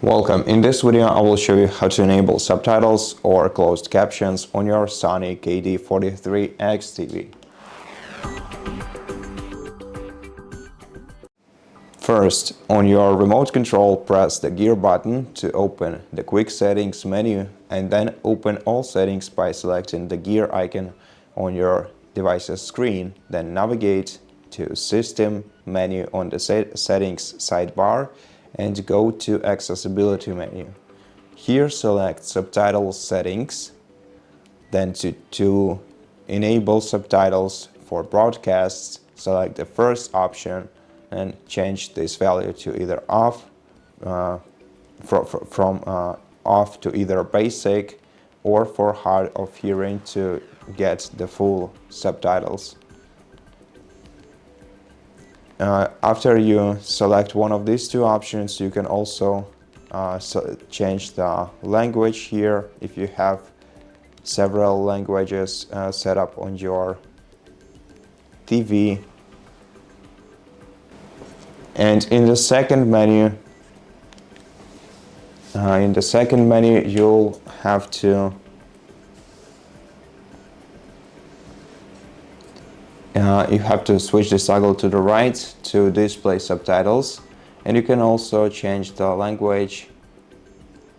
Welcome. In this video I will show you how to enable subtitles or closed captions on your SONY KD-43X TV. First, on your remote control, press the gear button to open the quick settings menu and then open all settings by selecting the gear icon on your device's screen. Then navigate to System menu on the settings sidebar and go to Accessibility menu. Here select Subtitle settings, then to enable subtitles for broadcasts, select the first option and change this value to either off, from off to either basic or for hard of hearing to get the full subtitles. After you select one of these two options, you can also change the language here if you have several languages set up on your TV. And in the second menu, you'll have to switch the toggle to the right to Display Subtitles, and you can also change the language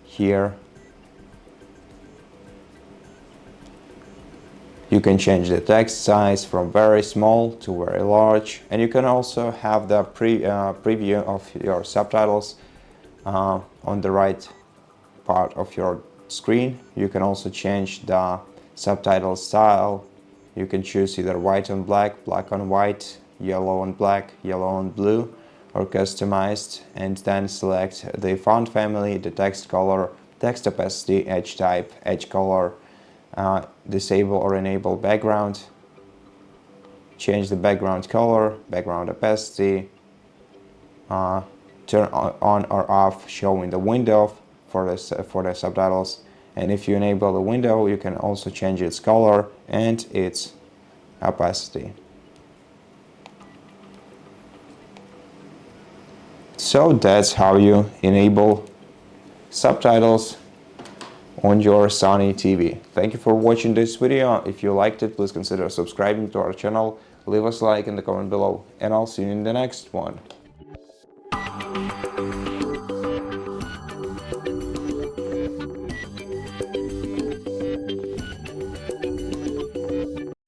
here. You can change the text size from very small to very large, and you can also have the preview of your subtitles on the right part of your screen. You can also change the subtitle style. You can choose either white on black, black on white, yellow on black, yellow on blue, or customized, and then select the font family, the text color, text opacity, edge type, edge color, disable or enable background, change the background color, background opacity, turn on or off showing the window for the subtitles. And if you enable the window, you can also change its color and its opacity. So that's how you enable subtitles on your SONY TV. Thank you for watching this video. If you liked it, please consider subscribing to our channel, leave us a like in the comment below, and I'll see you in the next one.